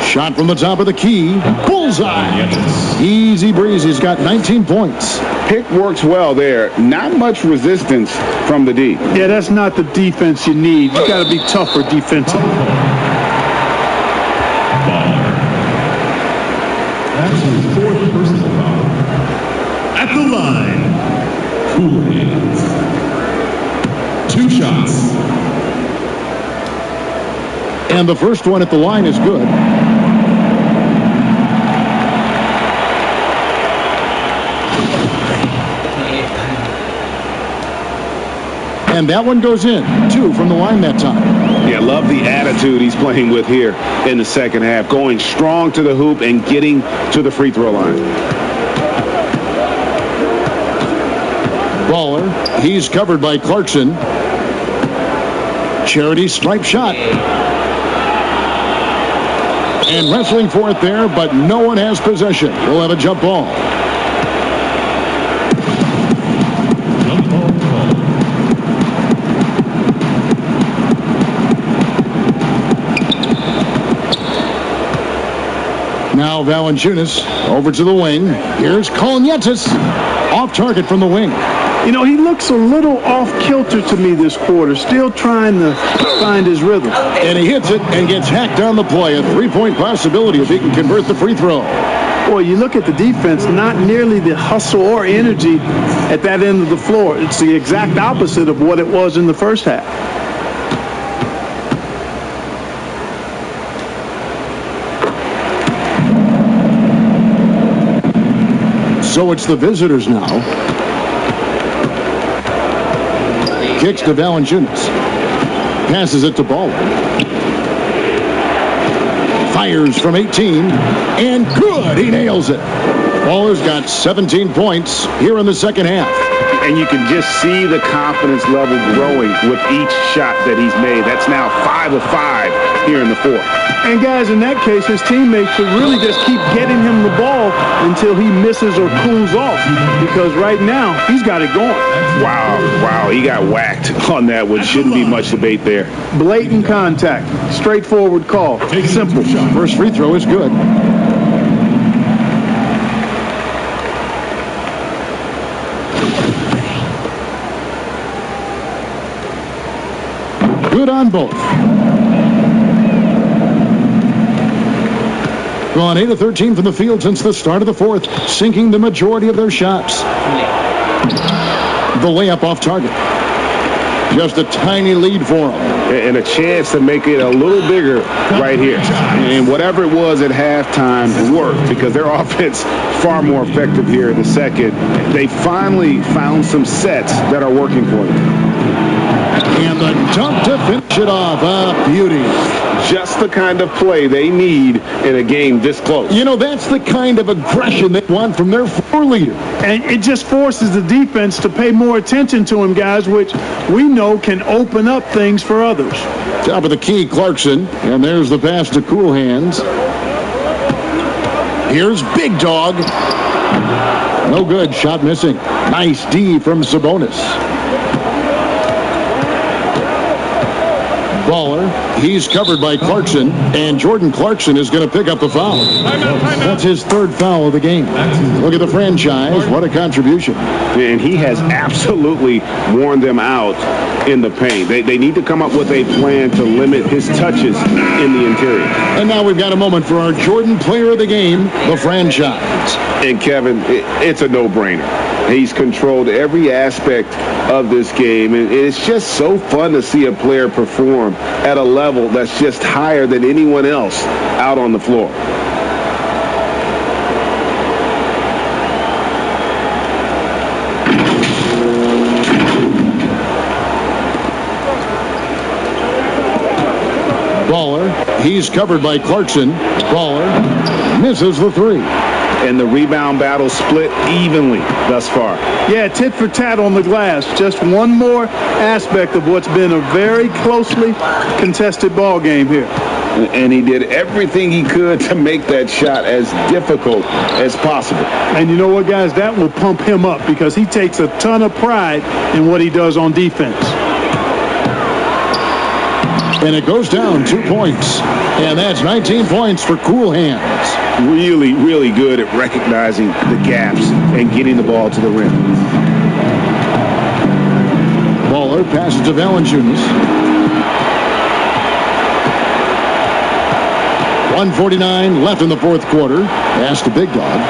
Shot from the top of the key. Bullseye. Easy Breezy's got 19 points. Pick works well there. Not much resistance from the D. Yeah, that's not the defense you need. You got to be tougher defensively. That's his fourth personal foul. At the line, cool hands. 2 shots. And the first one at the line is good. And that one goes in. 2 from the line that time. Yeah, love the attitude he's playing with here in the second half. Going strong to the hoop and getting to the free throw line. Baller. He's covered by Clarkson. Charity stripe shot. And wrestling for it there, but no one has possession. We'll have a jump ball. Now Valanciunas over to the wing. Here's Kolnietis. Off target from the wing. You know, he looks a little off-kilter to me this quarter, still trying to find his rhythm. And he hits it and gets hacked on the play. A 3-point possibility if he can convert the free throw. Boy, you look at the defense, not nearly the hustle or energy at that end of the floor. It's the exact opposite of what it was in the first half. So it's the visitors now. Kicks to Valanciunas. Passes it to Baller. Fires from 18. And good. He nails it. Baller's got 17 points here in the second half. And you can just see the confidence level growing with each shot that he's made. That's now 5 of 5 here in the fourth. And guys, in that case, his teammates should really just keep getting him the ball until he misses or cools off. Because right now, he's got it going. Wow, he got whacked on that one. Shouldn't be much debate there. Blatant contact. Straightforward call. Simple. First free throw is good. Good on both. Gone 8 of 13 from the field since the start of the fourth, sinking the majority of their shots. The layup off target. Just a tiny lead for them. And a chance to make it a little bigger right here. And whatever it was at halftime worked because their offense far more effective here in the second. They finally found some sets that are working for them. And the dunk to finish it off. A beauty. Just the kind of play they need in a game this close. You know, that's the kind of aggression they want from their floor leader. And it just forces the defense to pay more attention to him, guys, which we know can open up things for others. Top of the key, Clarkson. And there's the pass to Cool Hands. Here's Big Dog. No good. Shot missing. Nice D from Sabonis. Baller. He's covered by Clarkson, and Jordan Clarkson is going to pick up the foul. That's his third foul of the game. Look at the franchise. What a contribution. And he has absolutely worn them out in the paint. They need to come up with a plan to limit his touches in the interior. And now we've got a moment for our Jordan player of the game, the franchise. And Kevin, it's a no-brainer. He's controlled every aspect of this game, and it's just so fun to see a player perform at a level that's just higher than anyone else out on the floor. Baller. He's covered by Clarkson. Baller misses the three. And the rebound battle split evenly thus far. Yeah, tit for tat on the glass. Just one more aspect of what's been a very closely contested ball game here. And he did everything he could to make that shot as difficult as possible. And you know what, guys? That will pump him up because he takes a ton of pride in what he does on defense. And it goes down 2 points. And that's 19 points for Cool Hands. Really, really good at recognizing the gaps and getting the ball to the rim. Baller passes to Valanciunas. 1:49 left in the fourth quarter. Pass to Big Dog.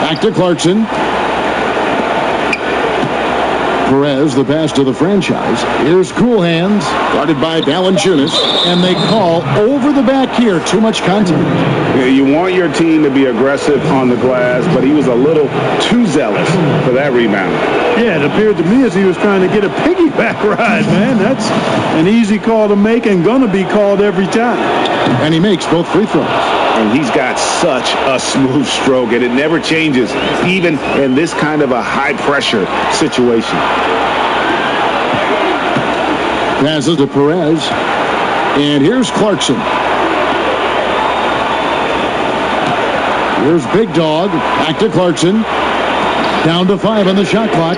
Back to Clarkson. Perez, the pass to the franchise. Here's Cool Hands, guarded by Valanciunas, and they call over the back here. Too much contact. Yeah, you want your team to be aggressive on the glass, but he was a little too zealous for that rebound. Yeah, it appeared to me as he was trying to get a piggyback ride, man. That's an easy call to make and going to be called every time. And he makes both free throws. And he's got such a smooth stroke, and it never changes, even in this kind of a high-pressure situation. Passes to Perez. And here's Clarkson. Here's Big Dog. Back to Clarkson. Down to 5 on the shot clock.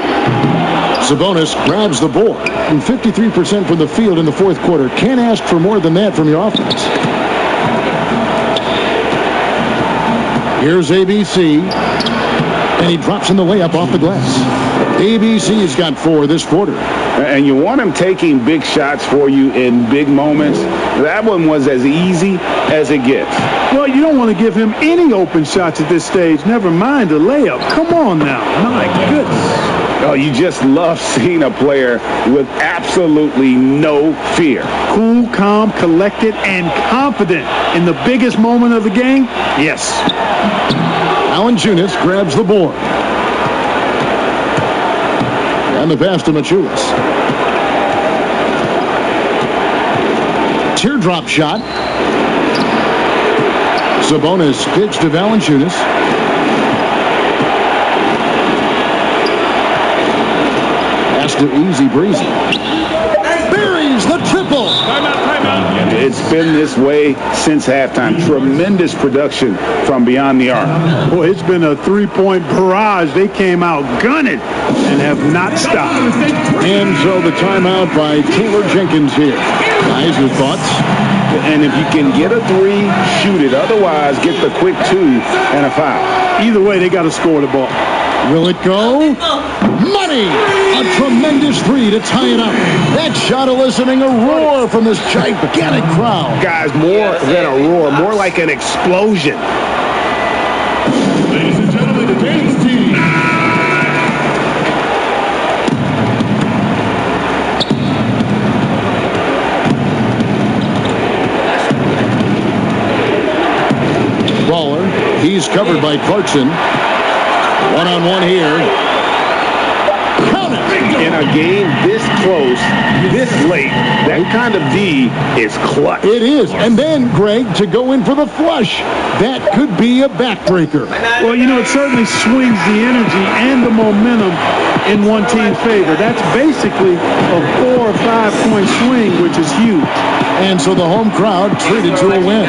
Sabonis grabs the board. And 53% from the field in the fourth quarter. Can't ask for more than that from your offense. Here's ABC. And he drops in the layup off the glass. ABC's got 4 this quarter. And you want him taking big shots for you in big moments. That one was as easy as it gets. Well, you don't want to give him any open shots at this stage. Never mind a layup. Come on now. My goodness. Oh, you just love seeing a player with absolutely no fear. Cool, calm, collected, and confident in the biggest moment of the game? Yes. Valanciunas grabs the board. And the pass to Machulis. Teardrop shot. Sabonis pitch to Valanciunas. Pass to Easy Breezy. Buries the triple. It's been this way since halftime. Tremendous production from beyond the arc. Boy, it's been a three-point barrage. They came out gunning and have not stopped. And so the timeout by Taylor Jenkins here. Guys, your thoughts? And if you can get a 3, shoot it. Otherwise, get the quick 2 and a foul. Either way, they got to score the ball. Will it go? Money! A tremendous 3 to tie it up. That shot eliciting a roar from this gigantic crowd. Guys, more than a roar, more like an explosion. Ladies and gentlemen, the dance team. He's covered by Clarkson. One-on-one here. Count it. In a game this close, this late, that kind of D is clutch. It is. And then, Greg, to go in for the flush. That could be a backbreaker. Well, you know, it certainly swings the energy and the momentum in one team's favor. That's basically a 4 or 5 point swing, which is huge. And so the home crowd treated to a win.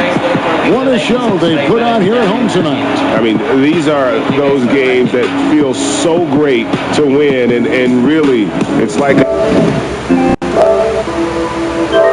What a show they put on here at home tonight. I mean, these are those games that feel so great to win, and really, it's like